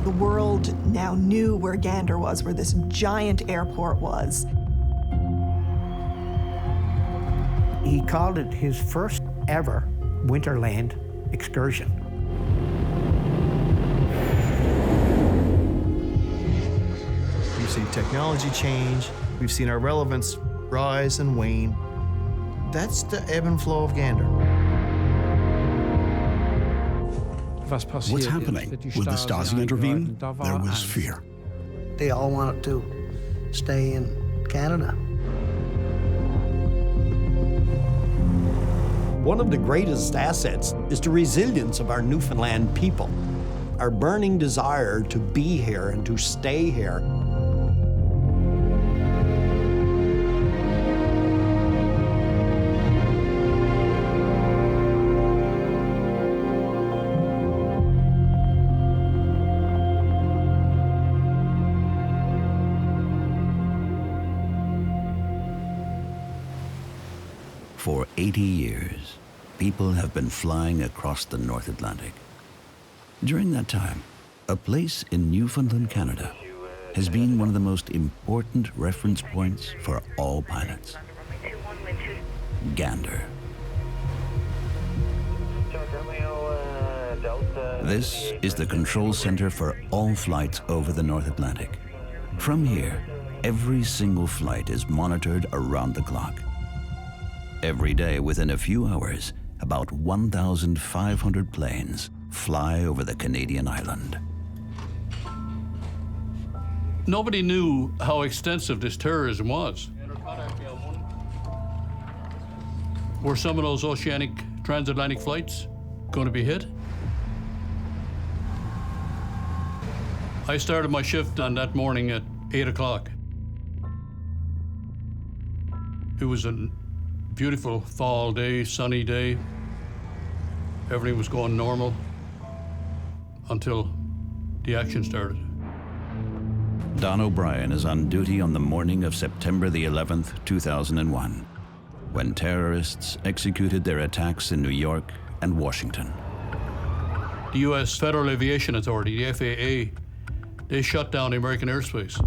The world now knew where Gander was, where this giant airport was. He called it his first ever Winterland excursion. We've seen technology change. We've seen our relevance rise and wane. That's the ebb and flow of Gander. What's happening? When the Stasi intervened, there was fear. They all wanted to stay in Canada. One of the greatest assets is the resilience of our Newfoundland people, our burning desire to be here and to stay here. For 80 years, people have been flying across the North Atlantic. During that time, a place in Newfoundland, Canada, has been one of the most important reference points for all pilots. Gander. This is the control center for all flights over the North Atlantic. From here, every single flight is monitored around the clock. Every day, within a few hours, about 1,500 planes fly over the Canadian island. Nobody knew how extensive this terrorism was. Were some of those oceanic transatlantic flights going to be hit? I started my shift on that morning at 8 o'clock. It was a beautiful fall day, sunny day. Everything was going normal until the action started. Don O'Brien is on duty on the morning of September the 11th, 2001, when terrorists executed their attacks in New York and Washington. The U.S. Federal Aviation Authority, the FAA, they shut down American airspace.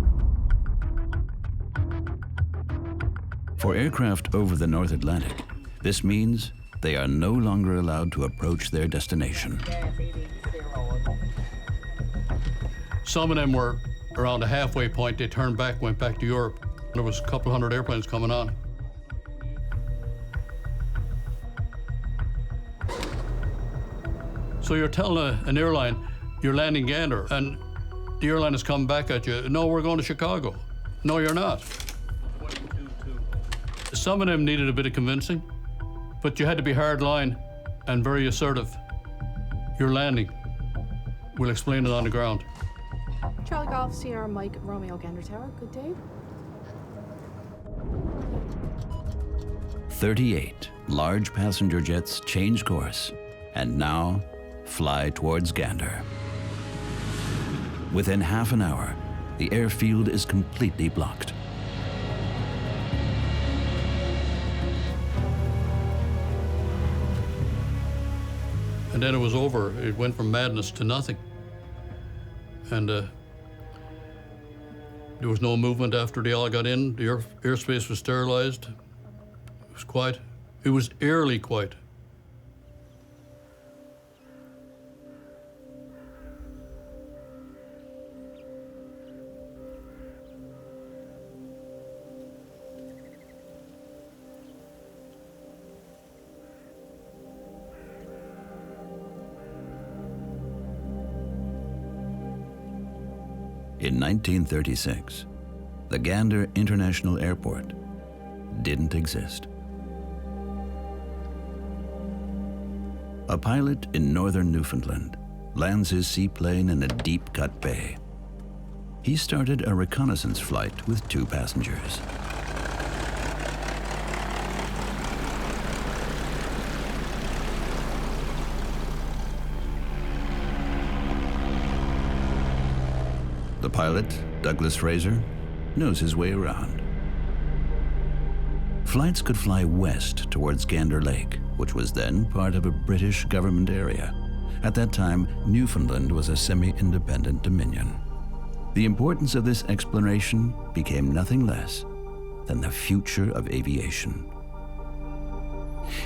For aircraft over the North Atlantic, this means they are no longer allowed to approach their destination. Some of them were around a halfway point. They turned back, went back to Europe. There was a couple hundred airplanes coming on. So you're telling an airline, you're landing Gander, and the airline is coming back at you. No, we're going to Chicago. No, you're not. Some of them needed a bit of convincing, but you had to be hard line and very assertive. You're landing. We'll explain it on the ground. Charlie Golf, Sierra Mike, Romeo Gander Tower, good day. 38 large passenger jets change course and now fly towards Gander. Within half an hour, the airfield is completely blocked. And then it was over. It went from madness to nothing. And there was no movement after they all got in. The airspace was sterilized. It was quiet. It was eerily quiet. In 1936, the Gander International Airport didn't exist. A pilot in northern Newfoundland lands his seaplane in a deep-cut bay. He started a reconnaissance flight with 2 passengers. The pilot, Douglas Fraser, knows his way around. Flights could fly west towards Gander Lake, which was then part of a British government area, At that time, Newfoundland was a semi-independent dominion. The importance of this exploration became nothing less than the future of aviation.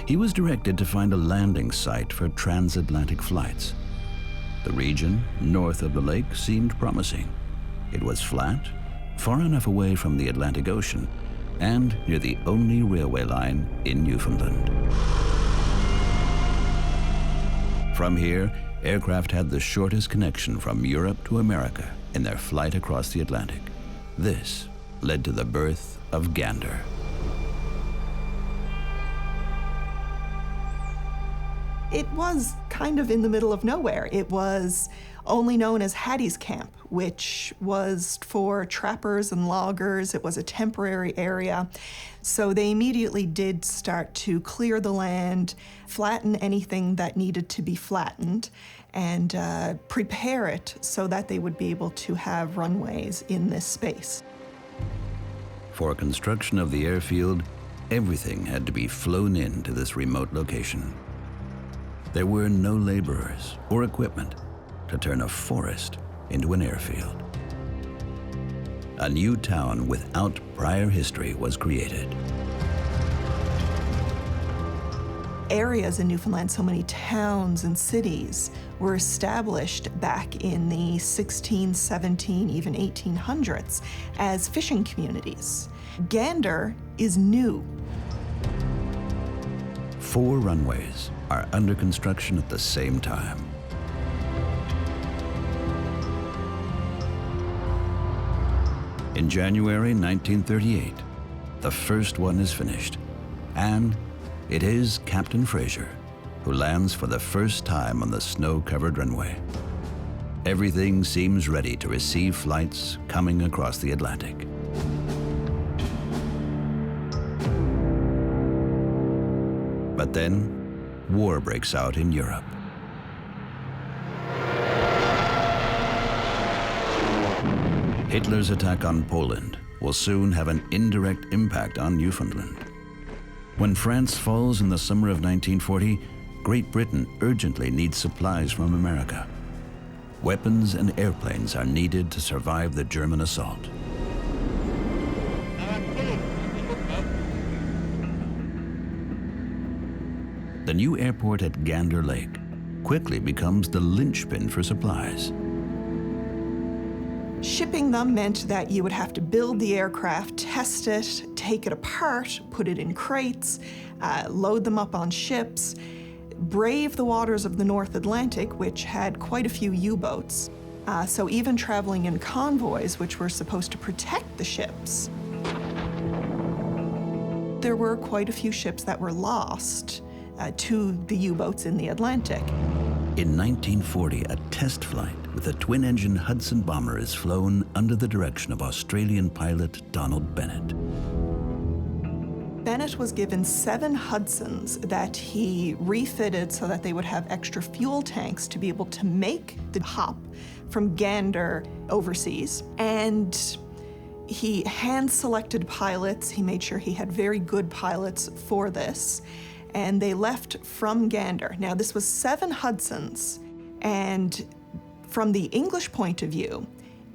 He was directed to find a landing site for transatlantic flights. The region north of the lake seemed promising. It was flat, far enough away from the Atlantic Ocean, and near the only railway line in Newfoundland. From here, aircraft had the shortest connection from Europe to America in their flight across the Atlantic. This led to the birth of Gander. It was kind of in the middle of nowhere. It was only known as Hattie's Camp, which was for trappers and loggers. It was a temporary area. So they immediately did start to clear the land, flatten anything that needed to be flattened, and prepare it so that they would be able to have runways in this space. For construction of the airfield, everything had to be flown in to this remote location. There were no laborers or equipment to turn a forest into an airfield. A new town without prior history was created. Areas in Newfoundland, so many towns and cities, were established back in the 16, 17, even 1800s as fishing communities. Gander is new. 4 runways are under construction at the same time. In January 1938, the first one is finished, and it is Captain Fraser who lands for the first time on the snow-covered runway. Everything seems ready to receive flights coming across the Atlantic. But then, war breaks out in Europe. Hitler's attack on Poland will soon have an indirect impact on Newfoundland. When France falls in the summer of 1940, Great Britain urgently needs supplies from America. Weapons and airplanes are needed to survive the German assault. The new airport at Gander Lake quickly becomes the linchpin for supplies. Shipping them meant that you would have to build the aircraft, test it, take it apart, put it in crates, load them up on ships, brave the waters of the North Atlantic, which had quite a few U-boats. So even traveling in convoys, which were supposed to protect the ships, there were quite a few ships that were lost to the U-boats in the Atlantic. In 1940, a test flight with a twin-engine Hudson bomber is flown under the direction of Australian pilot Donald Bennett. Bennett was given 7 Hudsons that he refitted so that they would have extra fuel tanks to be able to make the hop from Gander overseas. And he hand-selected pilots. He made sure he had very good pilots for this. And they left from Gander. Now, this was 7 Hudsons, and from the English point of view,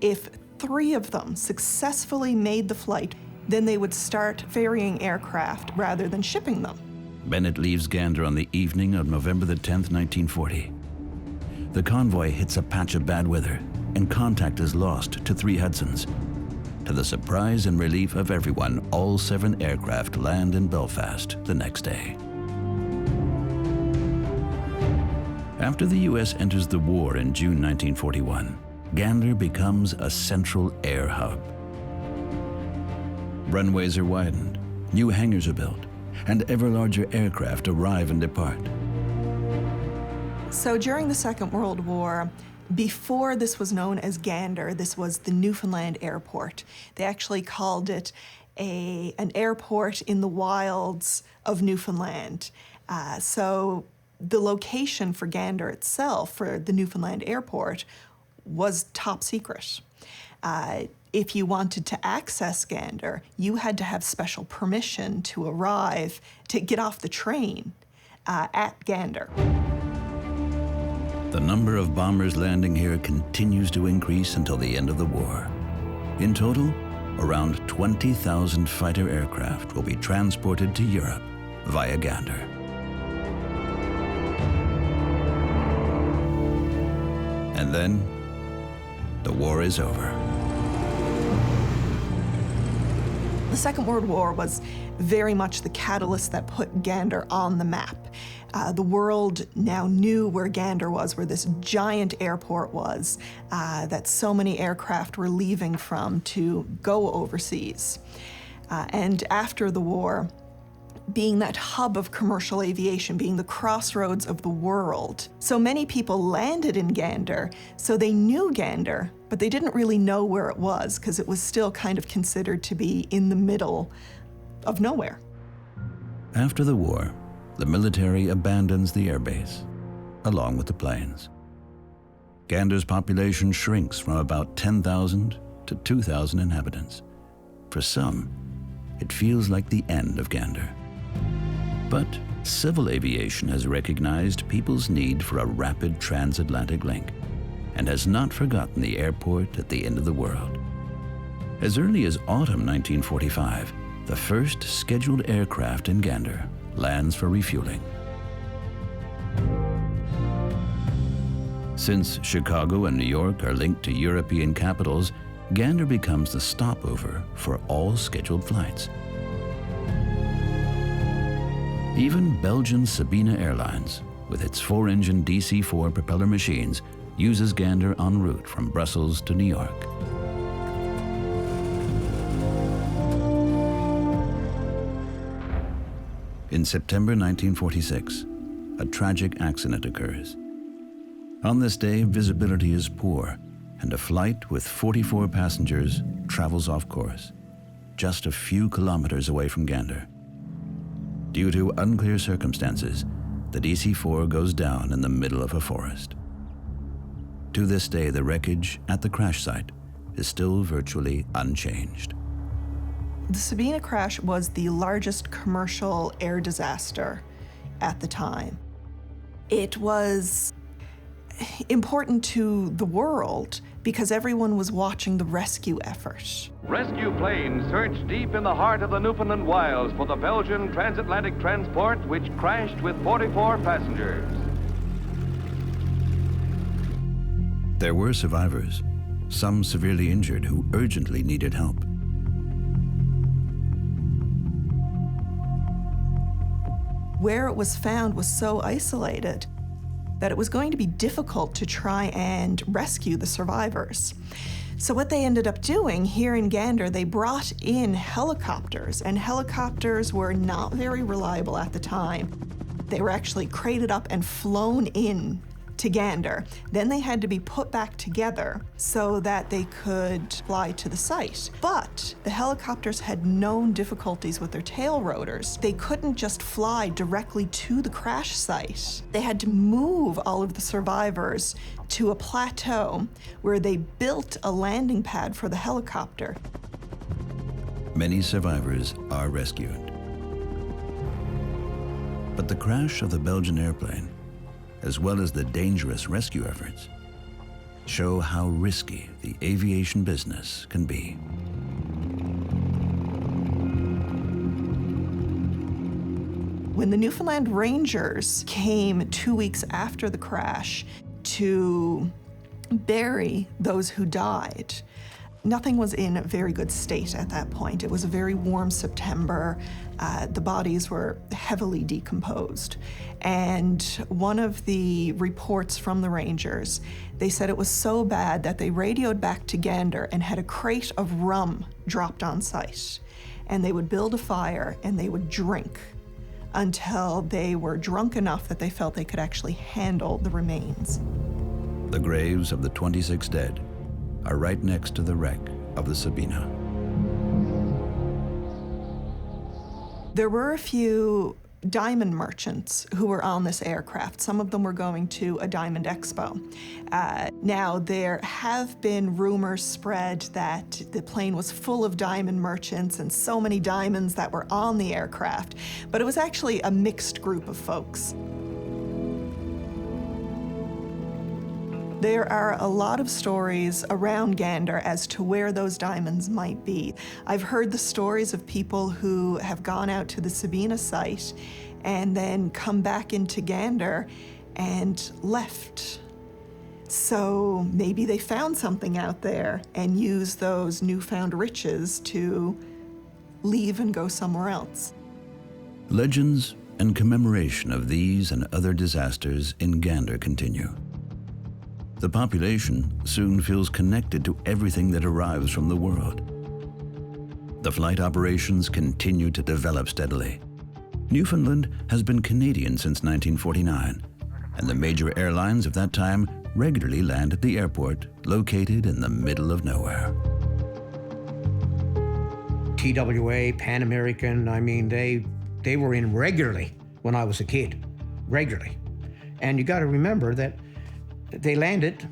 if 3 of them successfully made the flight, then they would start ferrying aircraft rather than shipping them. Bennett leaves Gander on the evening of November the 10th, 1940. The convoy hits a patch of bad weather, and contact is lost to 3 Hudsons. To the surprise and relief of everyone, all 7 aircraft land in Belfast the next day. After the U.S. enters the war in June 1941, Gander becomes a central air hub. Runways are widened, new hangars are built, and ever larger aircraft arrive and depart. So during the Second World War, before this was known as Gander, this was the Newfoundland Airport. They actually called it an airport in the wilds of Newfoundland. So the location for Gander itself, for the Newfoundland Airport, was top secret. If you wanted to access Gander, you had to have special permission to arrive, to get off the train at Gander. The number of bombers landing here continues to increase until the end of the war. In total, around 20,000 fighter aircraft will be transported to Europe via Gander. And then, the war is over. The Second World War was very much the catalyst that put Gander on the map. The world now knew where Gander was, where this giant airport was, that so many aircraft were leaving from to go overseas. And after the war, being that hub of commercial aviation, being the crossroads of the world, so many people landed in Gander, so they knew Gander, but they didn't really know where it was because it was still kind of considered to be in the middle of nowhere. After the war, the military abandons the airbase, along with the planes. Gander's population shrinks from about 10,000 to 2,000 inhabitants. For some, it feels like the end of Gander. But civil aviation has recognized people's need for a rapid transatlantic link and has not forgotten the airport at the end of the world. As early as autumn 1945, the first scheduled aircraft in Gander lands for refueling. Since Chicago and New York are linked to European capitals, Gander becomes the stopover for all scheduled flights. Even Belgian Sabena Airlines, with its 4-engine DC-4 propeller machines, uses Gander en route from Brussels to New York. In September 1946, a tragic accident occurs. On this day, visibility is poor, and a flight with 44 passengers travels off course, just a few kilometers away from Gander. Due to unclear circumstances, the DC-4 goes down in the middle of a forest. To this day, the wreckage at the crash site is still virtually unchanged. The Sabena crash was the largest commercial air disaster at the time. It was important to the world because everyone was watching the rescue effort. Rescue planes searched deep in the heart of the Newfoundland wilds for the Belgian transatlantic transport which crashed with 44 passengers. There were survivors, some severely injured who urgently needed help. Where it was found was so isolated that it was going to be difficult to try and rescue the survivors. So what they ended up doing here in Gander, they brought in helicopters, and helicopters were not very reliable at the time. They were actually crated up and flown in to Gander. Then they had to be put back together so that they could fly to the site. But the helicopters had known difficulties with their tail rotors. They couldn't just fly directly to the crash site. They had to move all of the survivors to a plateau where they built a landing pad for the helicopter. Many survivors are rescued. But the crash of the Belgian airplane, as well as the dangerous rescue efforts, show how risky the aviation business can be. When the Newfoundland Rangers came 2 weeks after the crash to bury those who died, nothing was in a very good state at that point. It was a very warm September. The bodies were heavily decomposed. And one of the reports from the Rangers, they said it was so bad that they radioed back to Gander and had a crate of rum dropped on site. And they would build a fire and they would drink until they were drunk enough that they felt they could actually handle the remains. The graves of the 26 dead are right next to the wreck of the Sabena. There were a few diamond merchants who were on this aircraft. Some of them were going to a diamond expo. Now, there have been rumors spread that the plane was full of diamond merchants and so many diamonds that were on the aircraft, but it was actually a mixed group of folks. There are a lot of stories around Gander as to where those diamonds might be. I've heard the stories of people who have gone out to the Sabina site and then come back into Gander and left. So maybe they found something out there and used those newfound riches to leave and go somewhere else. Legends and commemoration of these and other disasters in Gander continue. The population soon feels connected to everything that arrives from the world. The flight operations continue to develop steadily. Newfoundland has been Canadian since 1949, and the major airlines of that time regularly land at the airport located in the middle of nowhere. TWA, Pan American, I mean, they were in regularly when I was a kid, regularly. And you got to remember that they landed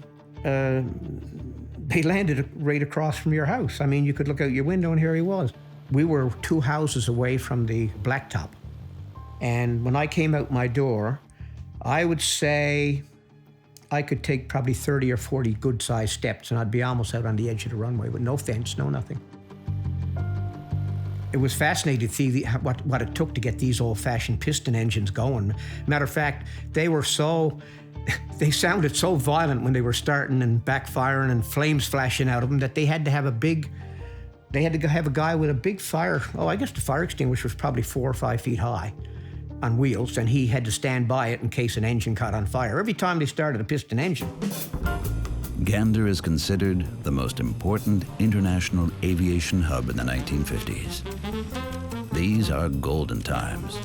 right across from your house. I mean, you could look out your window and here he was. We were 2 houses away from the blacktop. And when I came out my door, I would say I could take probably 30 or 40 good-sized steps and I'd be almost out on the edge of the runway with no fence, no nothing. It was fascinating to see what it took to get these old-fashioned piston engines going. Matter of fact, they sounded so violent when they were starting and backfiring and flames flashing out of them that they had to have a guy with a big fire, I guess the fire extinguisher was probably 4 or 5 feet high on wheels, and he had to stand by it in case an engine caught on fire every time they started a piston engine. Gander is considered the most important international aviation hub in the 1950s. These are golden times.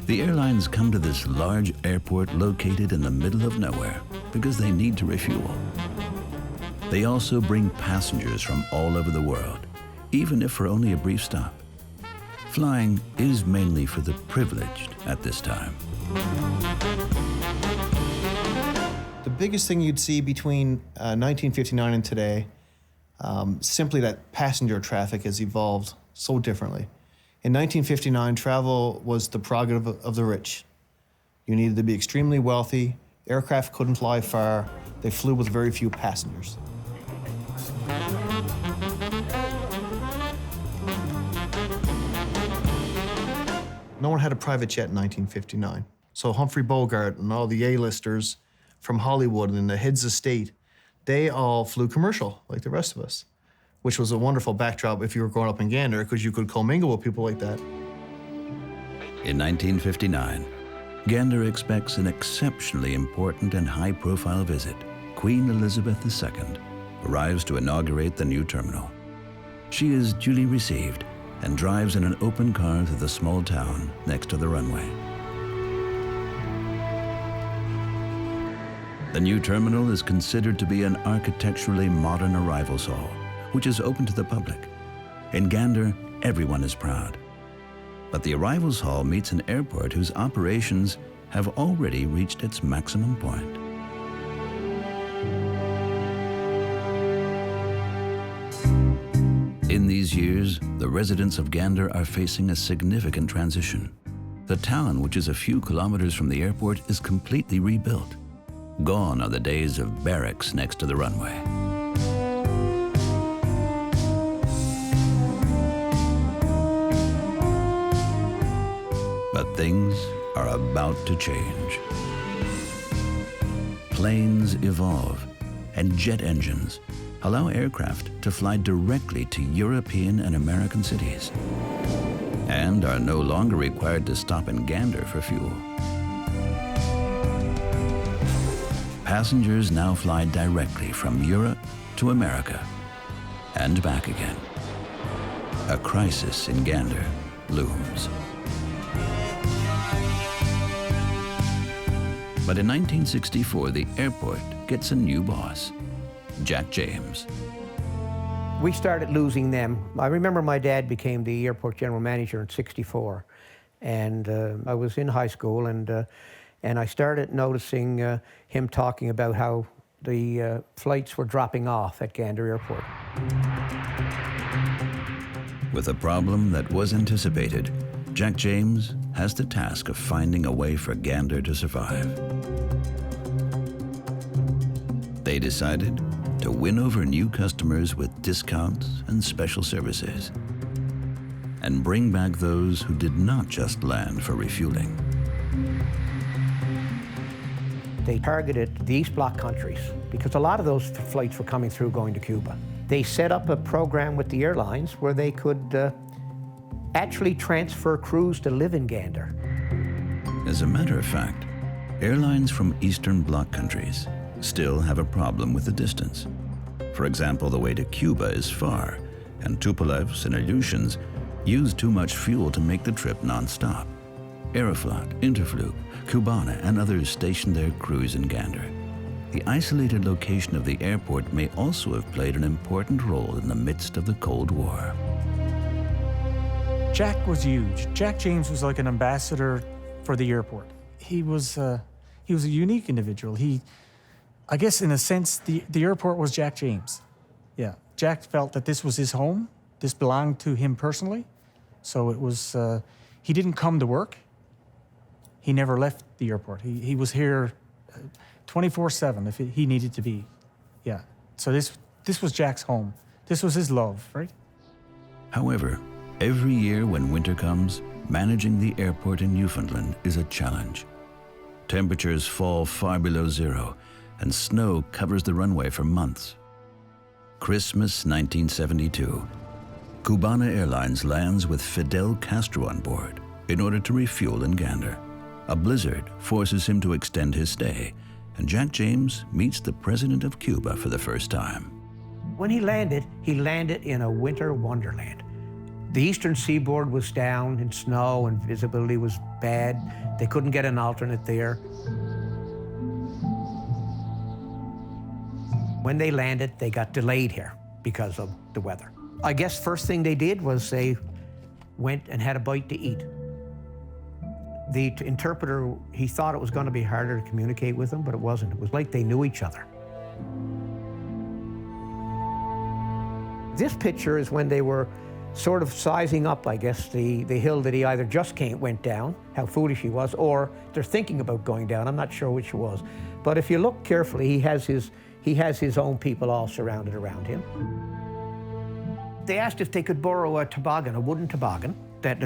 The airlines come to this large airport located in the middle of nowhere because they need to refuel. They also bring passengers from all over the world, even if for only a brief stop. Flying is mainly for the privileged at this time. The biggest thing you'd see between 1959 and today, simply that passenger traffic has evolved so differently. In 1959, travel was the prerogative of the rich. You needed to be extremely wealthy. Aircraft couldn't fly far. They flew with very few passengers. No one had a private jet in 1959. So Humphrey Bogart and all the A-listers from Hollywood and the heads of state, they all flew commercial like the rest of us, which was a wonderful backdrop if you were growing up in Gander because you could commingle with people like that. In 1959, Gander expects an exceptionally important and high-profile visit. Queen Elizabeth II arrives to inaugurate the new terminal. She is duly received and drives in an open car through the small town next to the runway. The new terminal is considered to be an architecturally modern arrivals hall, which is open to the public. In Gander, everyone is proud. But the arrivals hall meets an airport whose operations have already reached its maximum point. In these years, the residents of Gander are facing a significant transition. The town, which is a few kilometers from the airport, is completely rebuilt. Gone are the days of barracks next to the runway. But things are about to change. Planes evolve, and jet engines allow aircraft to fly directly to European and American cities, and are no longer required to stop in Gander for fuel. Passengers now fly directly from Europe to America and back again. A crisis in Gander looms. But in 1964, the airport gets a new boss, Jack James. We started losing them. I remember my dad became the airport general manager in '64, and I was in high school, and I started noticing him talking about how the flights were dropping off at Gander Airport. With a problem that was anticipated, Jack James has the task of finding a way for Gander to survive. They decided to win over new customers with discounts and special services, and bring back those who did not just land for refueling. They targeted the East Bloc countries because a lot of those flights were coming through going to Cuba. They set up a program with the airlines where they could actually transfer crews to live in Gander. As a matter of fact, airlines from Eastern Bloc countries still have a problem with the distance. For example, the way to Cuba is far, and Tupolev's and Aleutians use too much fuel to make the trip non-stop. Aeroflot, Interflug, Cubana, and others stationed their crews in Gander. The isolated location of the airport may also have played an important role in the midst of the Cold War. Jack was huge. Jack James was like an ambassador for the airport. He was a unique individual. I guess in a sense, the airport was Jack James. Yeah, Jack felt that this was his home. This belonged to him personally. So it was, he didn't come to work. He never left the airport. He was here 24/7 if he needed to be. Yeah, so this was Jack's home. This was his love, right? However, every year when winter comes, managing the airport in Newfoundland is a challenge. Temperatures fall far below zero, and snow covers the runway for months. Christmas 1972. Cubana Airlines lands with Fidel Castro on board in order to refuel in Gander. A blizzard forces him to extend his stay, and Jack James meets the president of Cuba for the first time. When he landed in a winter wonderland. The eastern seaboard was down in snow and visibility was bad. They couldn't get an alternate there. When they landed, they got delayed here because of the weather. I guess first thing they did was they went and had a bite to eat. The interpreter, he thought it was going to be harder to communicate with them, but it wasn't. It was like they knew each other. This picture is when they were sort of sizing up, I guess, the hill that he either just went down, how foolish he was, or they're thinking about going down. I'm not sure which it was. But if you look carefully, he has his own people all surrounded around him. They asked if they could borrow a toboggan, a wooden toboggan, that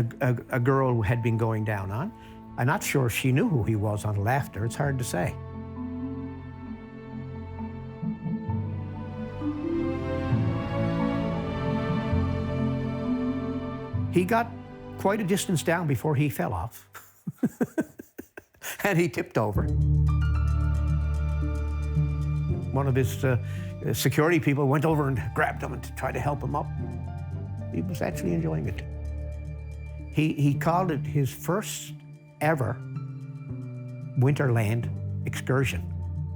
a girl had been going down on. I'm not sure if she knew who he was on laughter. It's hard to say. He got quite a distance down before he fell off. And he tipped over. One of his security people went over and grabbed him and tried to help him up. He was actually enjoying it. He called it his first ever winterland excursion.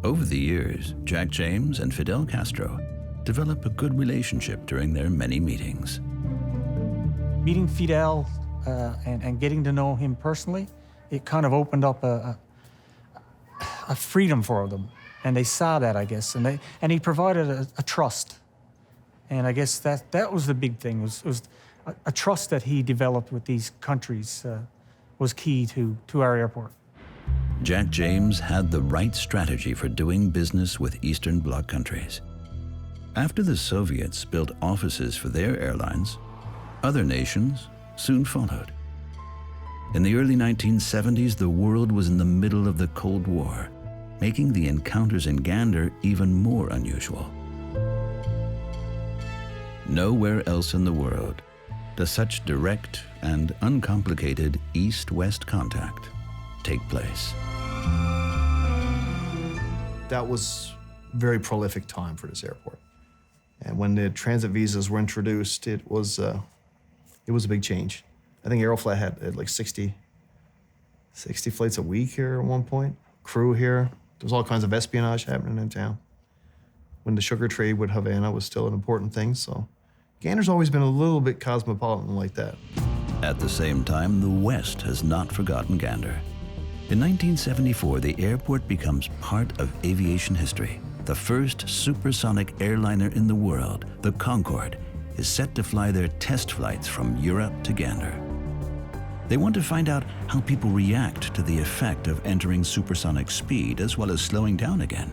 Over the years, Jack James and Fidel Castro developed a good relationship during their many meetings. Meeting Fidel and getting to know him personally, it kind of opened up a freedom for them. And they saw that, I guess, and he provided a trust. And I guess that was the big thing, was a trust that he developed with these countries was key to our airport. Jack James had the right strategy for doing business with Eastern Bloc countries. After the Soviets built offices for their airlines, other nations soon followed. In the early 1970s, the world was in the middle of the Cold War, making the encounters in Gander even more unusual. Nowhere else in the world does such direct and uncomplicated east-west contact take place. That was a very prolific time for this airport. And when the transit visas were introduced, it was a big change. I think Aeroflot had like 60 flights a week here at one point, crew here. There was all kinds of espionage happening in town. When the sugar trade with Havana was still an important thing, so Gander's always been a little bit cosmopolitan like that. At the same time, the West has not forgotten Gander. In 1974, the airport becomes part of aviation history. The first supersonic airliner in the world, the Concorde, is set to fly their test flights from Europe to Gander. They want to find out how people react to the effect of entering supersonic speed as well as slowing down again.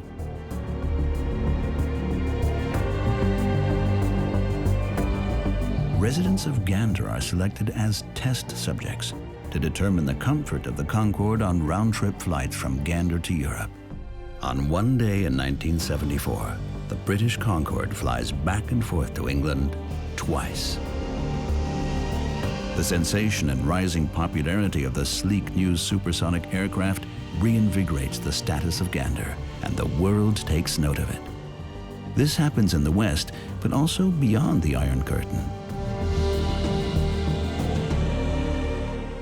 residents of Gander are selected as test subjects to determine the comfort of the Concorde on round-trip flights from Gander to Europe. On one day in 1974, the British Concorde flies back and forth to England twice. The sensation and rising popularity of the sleek new supersonic aircraft reinvigorates the status of Gander, and the world takes note of it. This happens in the West, but also beyond the Iron Curtain.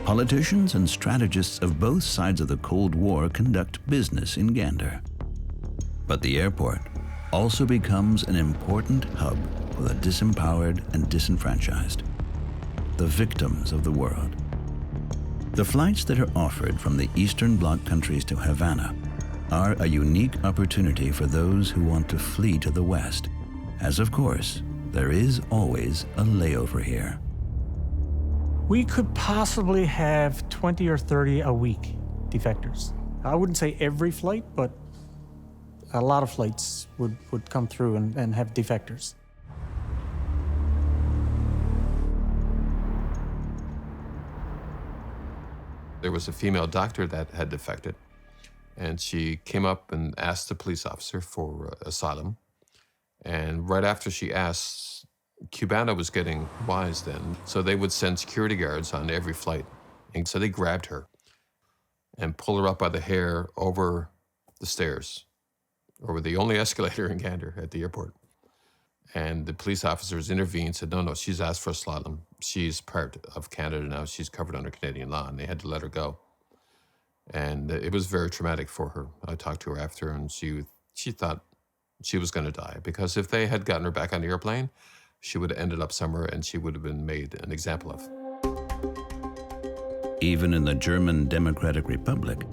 Politicians and strategists of both sides of the Cold War conduct business in Gander. But the airport also becomes an important hub for the disempowered and disenfranchised, the victims of the world. The flights that are offered from the Eastern Bloc countries to Havana are a unique opportunity for those who want to flee to the West, as of course, there is always a layover here. We could possibly have 20 or 30 a week defectors. I wouldn't say every flight, but a lot of flights would come through and have defectors. There was a female doctor that had defected, and she came up and asked the police officer for asylum. And right after she asked, Cubana was getting wise then, so they would send security guards on every flight. And so they grabbed her and pulled her up by the hair over the stairs, over the only escalator in Gander at the airport. And the police officers intervened, said, no, she's asked for asylum. She's part of Canada now. She's covered under Canadian law, and they had to let her go. And it was very traumatic for her. I talked to her after, and she thought she was going to die, because if they had gotten her back on the airplane, she would have ended up somewhere and she would have been made an example of. Even in the German Democratic Republic,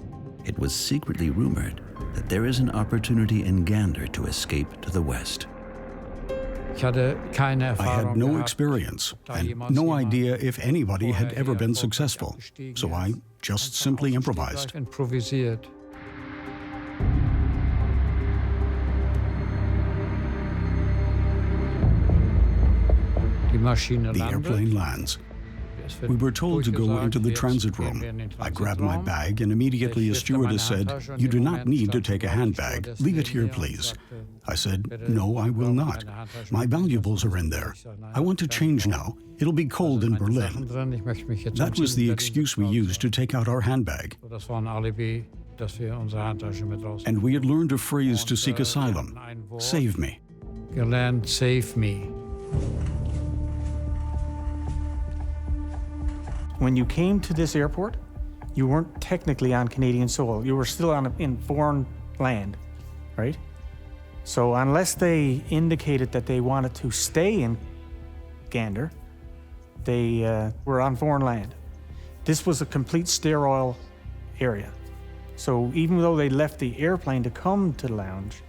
it was secretly rumored that there is an opportunity in Gander to escape to the West. I had no experience and no idea if anybody had ever been successful, so I just simply improvised. The airplane lands. We were told to go into the transit room. I grabbed my bag, and immediately a stewardess said, "You do not need to take a handbag. Leave it here, please." I said, "No, I will not. My valuables are in there. I want to change now. It'll be cold in Berlin." That was the excuse we used to take out our handbag. And we had learned a phrase to seek asylum: "Save me." Save me. When you came to this airport, you weren't technically on Canadian soil. You were still in foreign land, right? So unless they indicated that they wanted to stay in Gander, they were on foreign land. This was a complete sterile area. So even though they left the airplane to come to the lounge,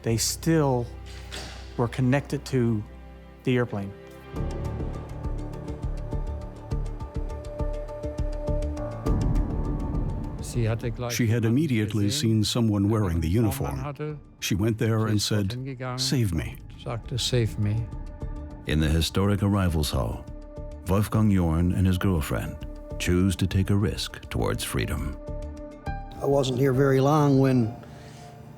they still were connected to the airplane. She had immediately seen someone wearing the uniform. She went there and said, "Save me." In the historic arrivals hall, Wolfgang Jorn and his girlfriend choose to take a risk towards freedom. I wasn't here very long when,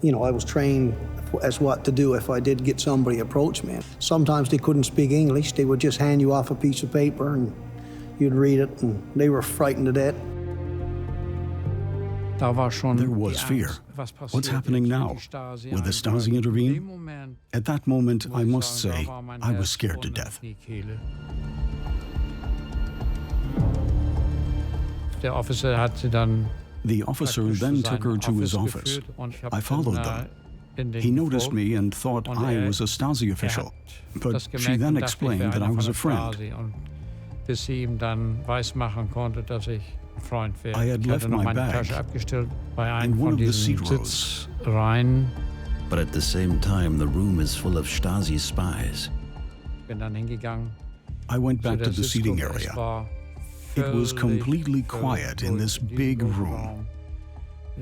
I was trained as what to do if I did get somebody approach me. Sometimes they couldn't speak English. They would just hand you off a piece of paper and you'd read it, and they were frightened to death. There was fear. What's happening now? Will the Stasi intervene? At that moment, I must say, I was scared to death. The officer then took her to his office. I followed them. He noticed me and thought I was a Stasi official, but she then explained that I was a friend. I had left my bag in one of the seat rows. But at the same time, the room is full of Stasi spies. I went back to the seating area. It was completely quiet in this big room.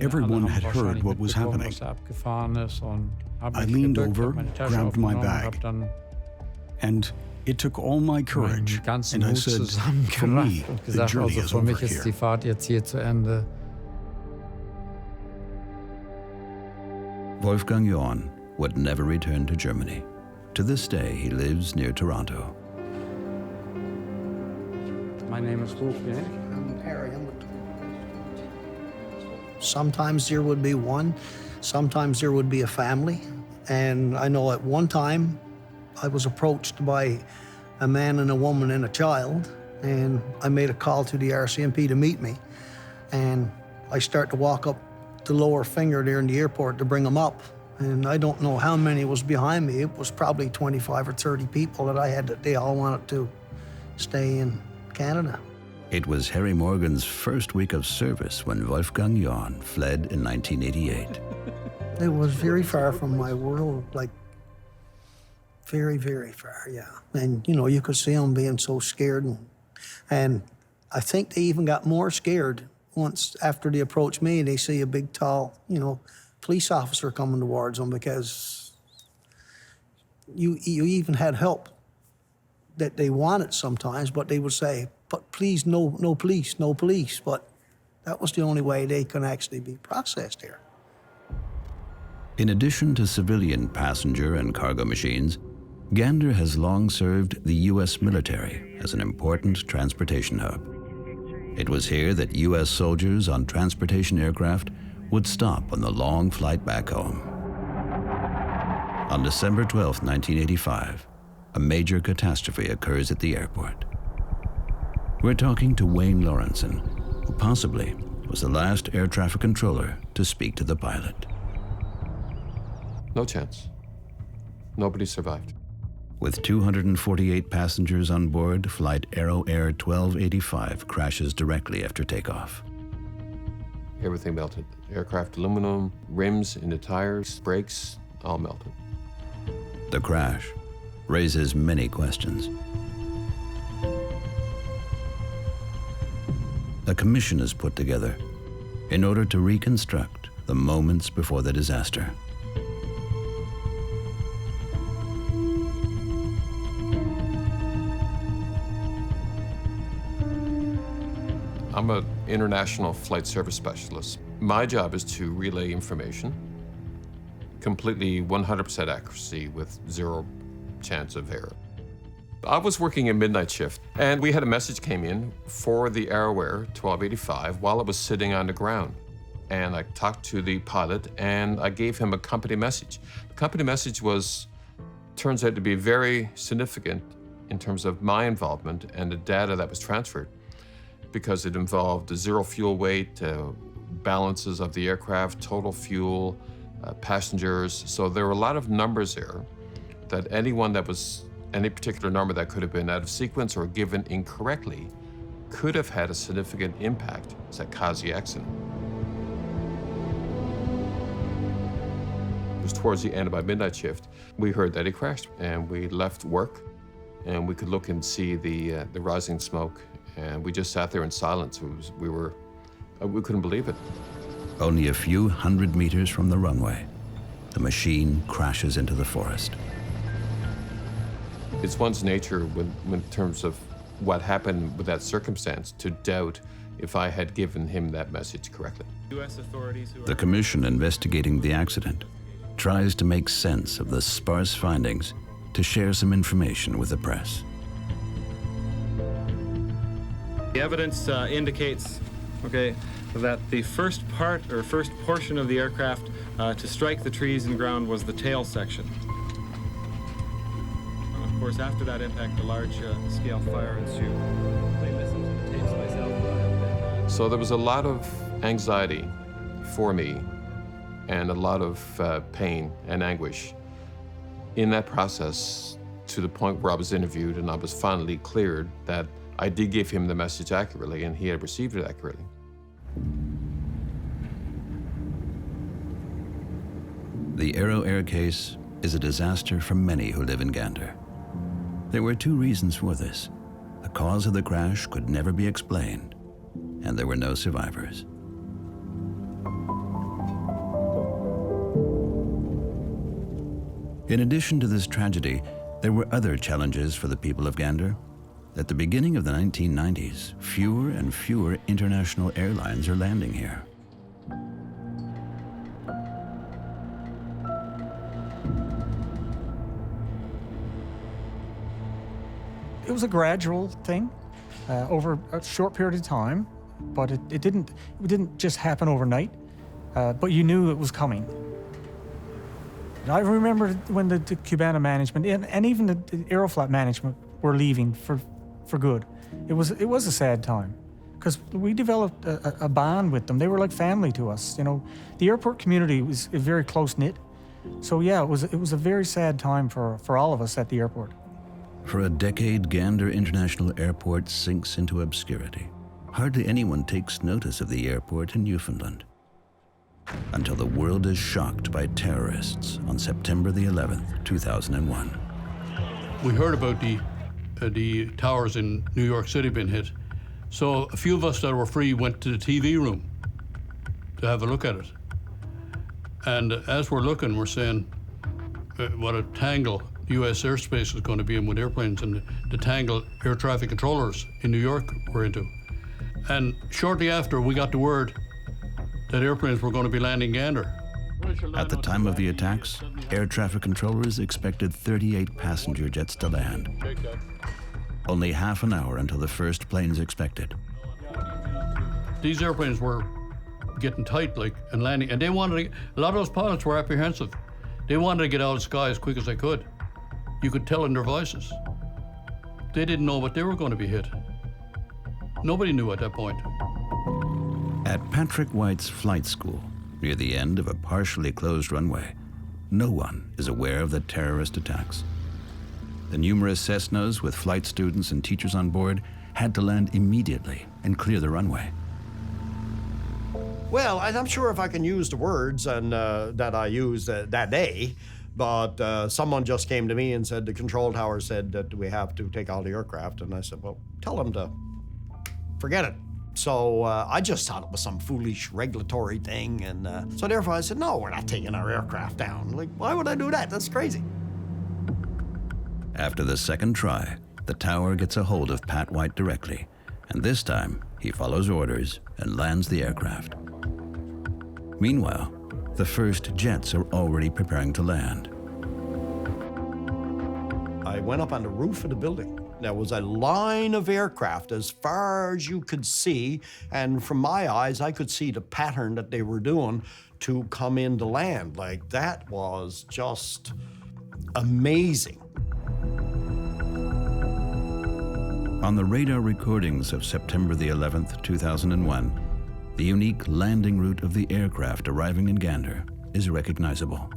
Everyone had heard what was happening. I leaned over, grabbed my bag, And it took all my courage. And I said, for me, the journey is over here. Die Fahrt jetzt hier zu Ende. Wolfgang Johann would never return to Germany. To this day, he lives near Toronto. My name is Wolfgang. I'm Harry. Sometimes there would be one, sometimes there would be a family. And I know at one time I was approached by a man and a woman and a child, and I made a call to the RCMP to meet me. And I start to walk up the lower finger there in the airport to bring them up. And I don't know how many was behind me. It was probably 25 or 30 people that I had that they all wanted to stay in Canada. It was Harry Morgan's first week of service when Wolfgang Johann fled in 1988. It was very far from my world, like very, very far, yeah. And, you know, you could see them being so scared. And I think they even got more scared once after they approached me and they see a big, tall, you know, police officer coming towards them, because you even had help that they wanted sometimes, but they would say, but please, no police, no police. But that was the only way they could actually be processed here. In addition to civilian passenger and cargo machines, Gander has long served the U.S. military as an important transportation hub. It was here that U.S. soldiers on transportation aircraft would stop on the long flight back home. On December 12, 1985, a major catastrophe occurs at the airport. We're talking to Wayne Lawrenson, who possibly was the last air traffic controller to speak to the pilot. No chance. Nobody survived. With 248 passengers on board, flight Aero Air 1285 crashes directly after takeoff. Everything melted. Aircraft aluminum, rims in the tires, brakes, all melted. The crash raises many questions. A commission is put together in order to reconstruct the moments before the disaster. I'm an international flight service specialist. My job is to relay information, completely 100% accuracy with zero chance of error. I was working a midnight shift, and we had a message came in for the Aero Air 1285 while it was sitting on the ground. And I talked to the pilot, and I gave him a company message. The company message turns out to be very significant in terms of my involvement and the data that was transferred, because it involved the zero fuel weight, balances of the aircraft, total fuel, passengers. So there were a lot of numbers there that any particular number that could have been out of sequence or given incorrectly could have had a significant impact that caused the accident. It was towards the end of my midnight shift. We heard that he crashed, and we left work, and we could look and see the rising smoke, and we just sat there in silence. We couldn't believe it. Only a few hundred meters from the runway, the machine crashes into the forest. It's one's nature when in terms of what happened with that circumstance to doubt if I had given him that message correctly. The commission investigating the accident tries to make sense of the sparse findings to share some information with the press. The evidence indicates, that the first portion of the aircraft to strike the trees and ground was the tail section. Of course, after that impact, a large-scale fire ensued. I listened to the tapes myself. So there was a lot of anxiety for me and a lot of pain and anguish in that process, to the point where I was interviewed and I was finally cleared that I did give him the message accurately and he had received it accurately. The Aero Air case is a disaster for many who live in Gander. There were two reasons for this. The cause of the crash could never be explained, and there were no survivors. In addition to this tragedy, There were other challenges for the people of Gander. At the beginning of the 1990s, fewer and fewer international airlines are landing here. It was a gradual thing over a short period of time, but it didn't just happen overnight, but you knew it was coming. I remember when the Cubana management and even the Aeroflot management were leaving for good. It was a sad time because we developed a bond with them. They were like family to us. You know, the airport community was very close knit. So yeah, it was a very sad time for all of us at the airport. For a decade, Gander International Airport sinks into obscurity. Hardly anyone takes notice of the airport in Newfoundland. Until the world is shocked by terrorists on September the 11th, 2001. We heard about the towers in New York City being hit. So a few of us that were free went to the TV room to have a look at it. And as we're looking, we're saying what a tangle U.S. airspace is going to be in with airplanes and the tangle air traffic controllers in New York were into. And shortly after, we got the word that airplanes were going to be landing Gander. At the time of the attacks, air traffic controllers expected 38 passenger jets to land. Only half an hour until the first planes expected. These airplanes were getting tight, and landing, and they wanted to, a lot of those pilots were apprehensive. They wanted to get out of the sky as quick as they could. You could tell in their voices. They didn't know what they were going to be hit. Nobody knew at that point. At Patrick White's flight school, near the end of a partially closed runway, no one is aware of the terrorist attacks. The numerous Cessnas with flight students and teachers on board had to land immediately and clear the runway. Well, I'm sure if I can use the words that I used that day, but someone just came to me and said the control tower said that we have to take all the aircraft, and I said, well, tell them to forget it. So I just thought it was some foolish regulatory thing, and so therefore I said, no, we're not taking our aircraft down. Like, why would I do that? That's crazy. After the second try, the tower gets a hold of Pat White directly, and this time he follows orders and lands the aircraft. Meanwhile, the first jets are already preparing to land. I went up on the roof of the building. There was a line of aircraft as far as you could see, and from my eyes, I could see the pattern that they were doing to come in to land. Like, that was just amazing. On the radar recordings of September the 11th, 2001, the unique landing route of the aircraft arriving in Gander is recognizable.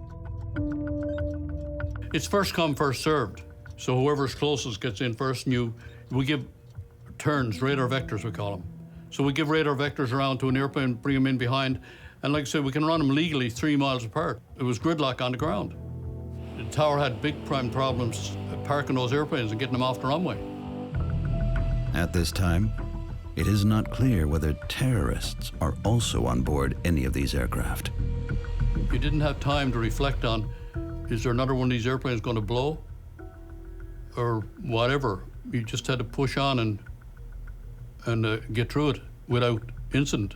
It's first come, first served. So whoever's closest gets in first, and we give turns, radar vectors we call them. So we give radar vectors around to an airplane, bring them in behind, and like I said, we can run them legally 3 miles apart. It was gridlock on the ground. The tower had big prime problems parking those airplanes and getting them off the runway. At this time, it is not clear whether terrorists are also on board any of these aircraft. You didn't have time to reflect on, is there another one of these airplanes going to blow? Or whatever. You just had to push on and get through it without incident.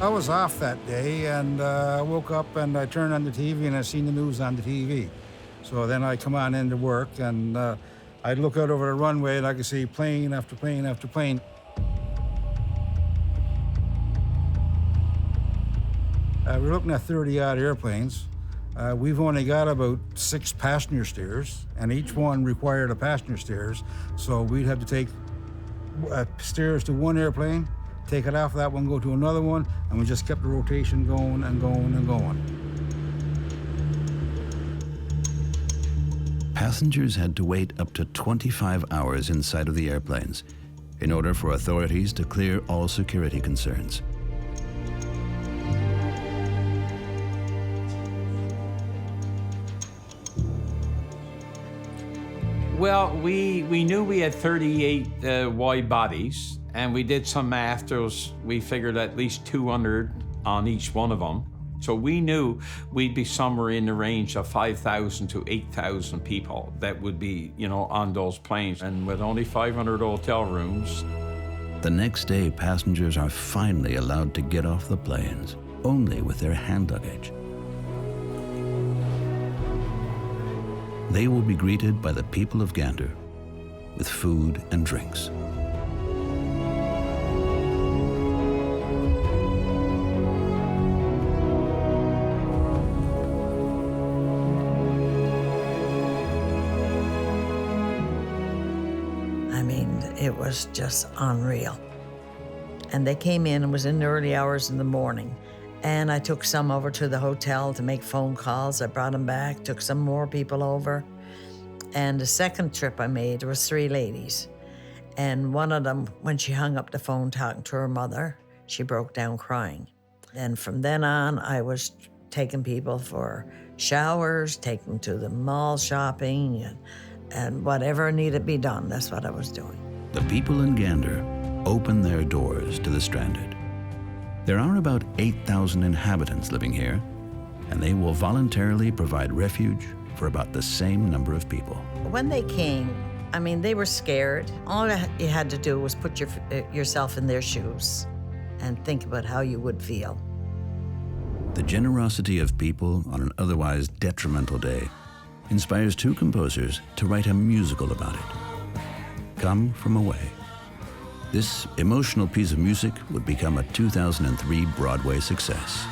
I was off that day, and I woke up and I turned on the TV and I seen the news on the TV. So then I come on into work, and I'd look out over the runway and I could see plane after plane after plane. We're looking at 30-odd airplanes. We've only got about 6 passenger stairs, and each one required a passenger stairs. So we'd have to take stairs to one airplane, take it off that one, go to another one, and we just kept the rotation going and going and going. Passengers had to wait up to 25 hours inside of the airplanes in order for authorities to clear all security concerns. Well, we knew we had 38 wide bodies, and we did some math. We figured at least 200 on each one of them. So we knew we'd be somewhere in the range of 5,000 to 8,000 people that would be, on those planes. And with only 500 hotel rooms. The next day, passengers are finally allowed to get off the planes, only with their hand luggage. They will be greeted by the people of Gander with food and drinks. It was just unreal. And they came in, it was in the early hours in the morning. And I took some over to the hotel to make phone calls. I brought them back, took some more people over. And the second trip I made, there was 3 ladies. And one of them, when she hung up the phone talking to her mother, she broke down crying. And from then on, I was taking people for showers, taking them to the mall shopping, and whatever needed to be done, that's what I was doing. The people in Gander open their doors to the stranded. There are about 8,000 inhabitants living here, and they will voluntarily provide refuge for about the same number of people. When they came, they were scared. All you had to do was put yourself in their shoes and think about how you would feel. The generosity of people on an otherwise detrimental day inspires 2 composers to write a musical about it. Come From Away. This emotional piece of music would become a 2003 Broadway success.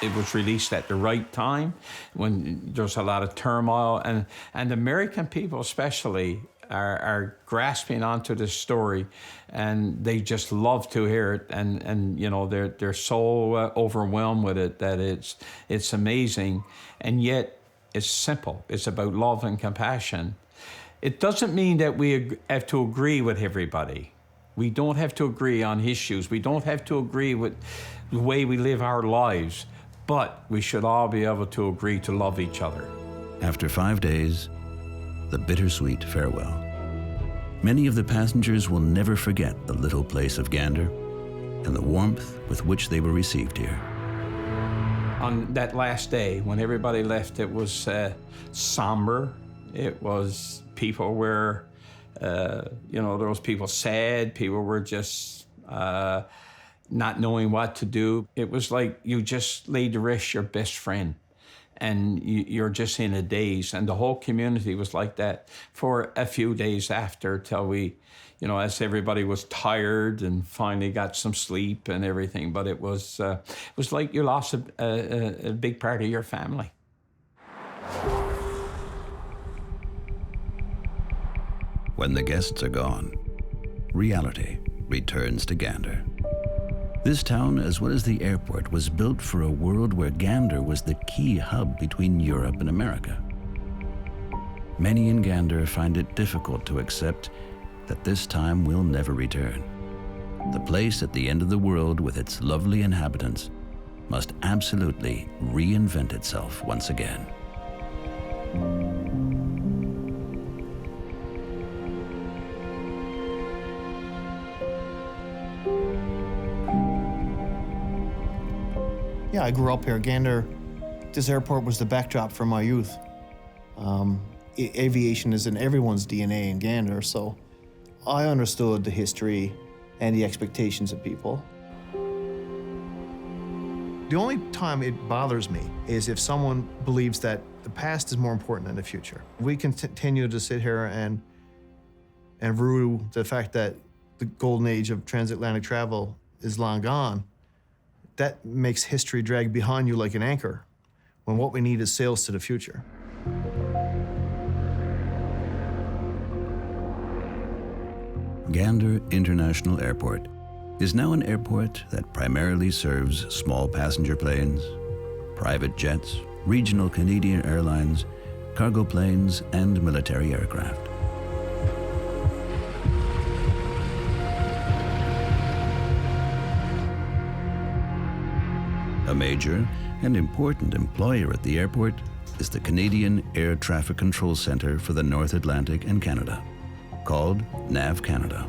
It was released at the right time when there's a lot of turmoil, and American people especially are grasping onto this story, and they just love to hear it, and they're so overwhelmed with it that it's amazing, and yet it's simple. It's about love and compassion. It doesn't mean that we have to agree with everybody. We don't have to agree on issues. We don't have to agree with the way we live our lives, but we should all be able to agree to love each other. After 5 days, the bittersweet farewell. Many of the passengers will never forget the little place of Gander and the warmth with which they were received here. On that last day, when everybody left, it was somber. It was, people were, there was people sad, people were just not knowing what to do. It was like you just laid to rest your best friend, and you're just in a daze. And the whole community was like that for a few days after, till we, as everybody was tired and finally got some sleep and everything. But it was like you lost a big part of your family. When the guests are gone, reality returns to Gander. This town, as well as the airport, was built for a world where Gander was the key hub between Europe and America. Many in Gander find it difficult to accept that this time will never return. The place at the end of the world with its lovely inhabitants must absolutely reinvent itself once again. Yeah, I grew up here. Gander, this airport was the backdrop for my youth. Aviation is in everyone's DNA in Gander, so I understood the history and the expectations of people. The only time it bothers me is if someone believes that the past is more important than the future. We continue to sit here and rue the fact that the golden age of transatlantic travel is long gone. That makes history drag behind you like an anchor, when what we need is sails to the future. Gander International Airport is now an airport that primarily serves small passenger planes, private jets, regional Canadian airlines, cargo planes, and military aircraft. A major and important employer at the airport is the Canadian Air Traffic Control Centre for the North Atlantic and Canada, called NAV Canada.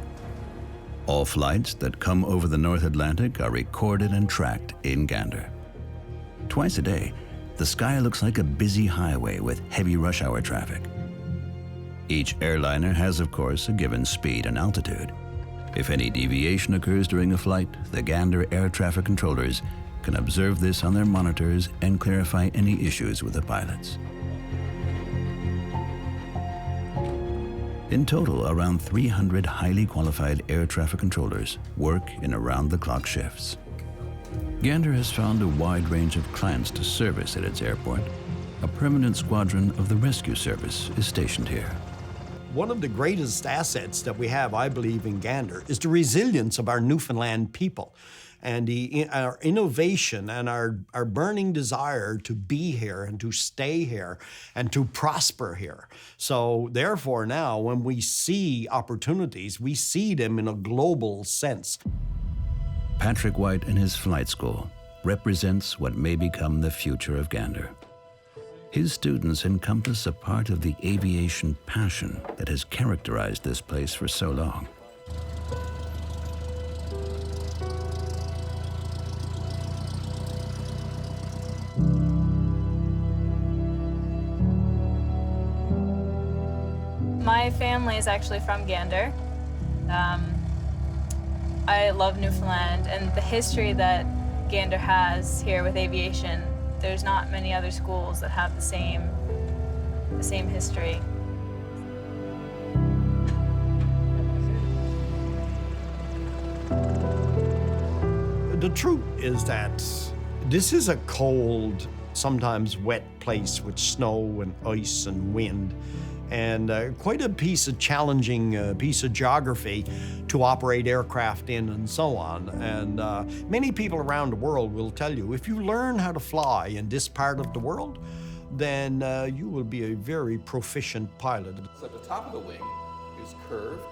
All flights that come over the North Atlantic are recorded and tracked in Gander. Twice a day, the sky looks like a busy highway with heavy rush hour traffic. Each airliner has, of course, a given speed and altitude. If any deviation occurs during a flight, the Gander air traffic controllers can observe this on their monitors and clarify any issues with the pilots. In total, around 300 highly qualified air traffic controllers work in around-the-clock shifts. Gander has found a wide range of clients to service at its airport. A permanent squadron of the rescue service is stationed here. One of the greatest assets that we have, I believe, in Gander is the resilience of our Newfoundland people and our innovation and our burning desire to be here and to stay here and to prosper here. So therefore now, when we see opportunities, we see them in a global sense. Patrick White and his flight school represents what may become the future of Gander. His students encompass a part of the aviation passion that has characterized this place for so long. My family is actually from Gander. I love Newfoundland and the history that Gander has here with aviation. There's not many other schools that have the same history. The truth is that this is a cold, sometimes wet place with snow and ice and wind, and quite a challenging piece of geography to operate aircraft in and so on. And many people around the world will tell you, if you learn how to fly in this part of the world, then you will be a very proficient pilot. So the top of the wing is curved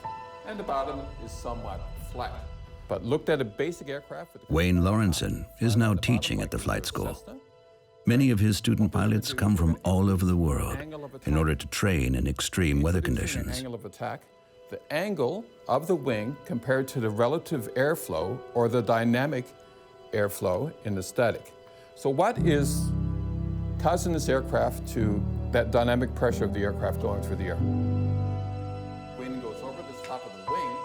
and the bottom is somewhat flat. But looked at a basic aircraft... Wayne Lawrenson is now teaching at the flight school. Many of his student pilots come from all over the world in order to train in extreme weather conditions. Angle of attack, the angle of the wing compared to the relative airflow or the dynamic airflow in the static. So what is causing this aircraft to that dynamic pressure of the aircraft going through the air? Wind goes over the top of the wing,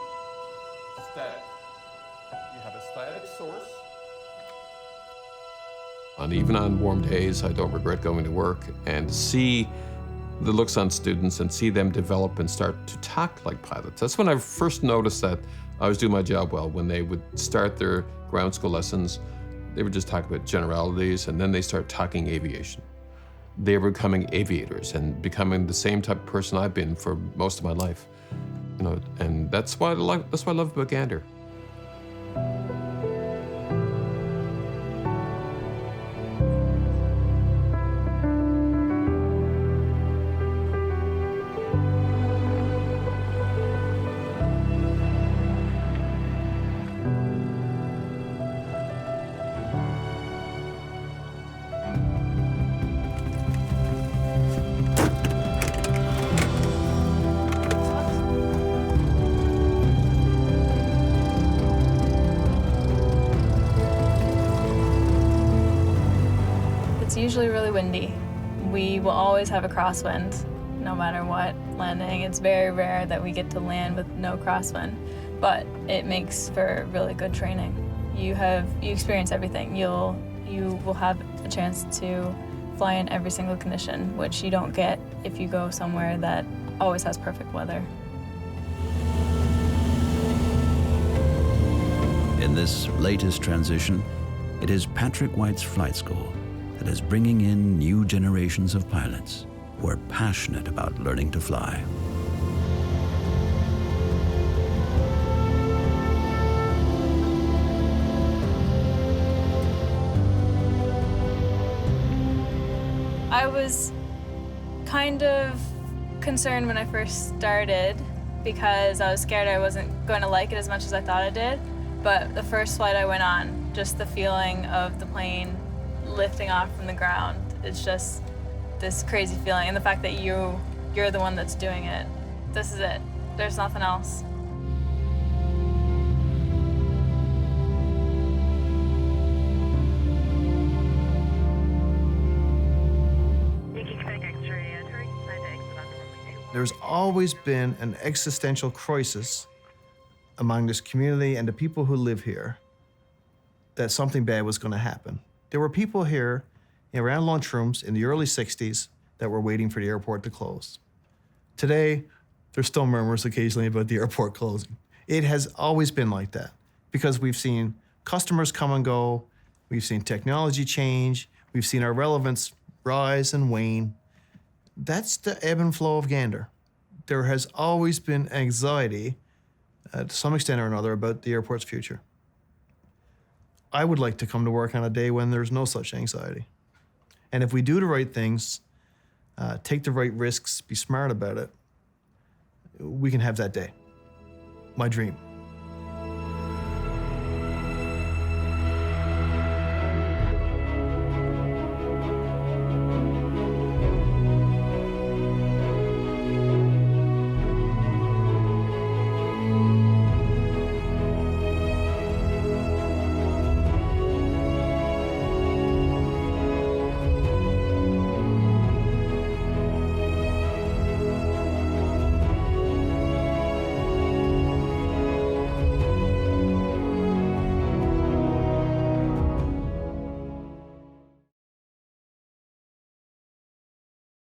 static. You have a static source. And even on warm days, I don't regret going to work and see the looks on students and see them develop and start to talk like pilots. That's when I first noticed that I was doing my job well. When they would start their ground school lessons, they would just talk about generalities, and then they start talking aviation. They were becoming aviators and becoming the same type of person I've been for most of my life. You know, and that's what I love about Gander. It's usually really windy. We will always have a crosswind, no matter what landing. It's very rare that we get to land with no crosswind, but it makes for really good training. You experience everything. You will have a chance to fly in every single condition, which you don't get if you go somewhere that always has perfect weather. In this latest transition, it is Patrick White's flight school that is bringing in new generations of pilots who are passionate about learning to fly. I was kind of concerned when I first started because I was scared I wasn't going to like it as much as I thought I did. But the first flight I went on, just the feeling of the plane lifting off from the ground, it's just this crazy feeling. And the fact that you're the one that's doing it. This is it. There's nothing else. There's always been an existential crisis among this community and the people who live here that something bad was going to happen. There were people here around lunchrooms in the early 60s that were waiting for the airport to close. Today, there's still murmurs occasionally about the airport closing. It has always been like that because we've seen customers come and go, we've seen technology change, we've seen our relevance rise and wane. That's the ebb and flow of Gander. There has always been anxiety, to some extent or another, about the airport's future. I would like to come to work on a day when there's no such anxiety. And if we do the right things, take the right risks, be smart about it, we can have that day. My dream.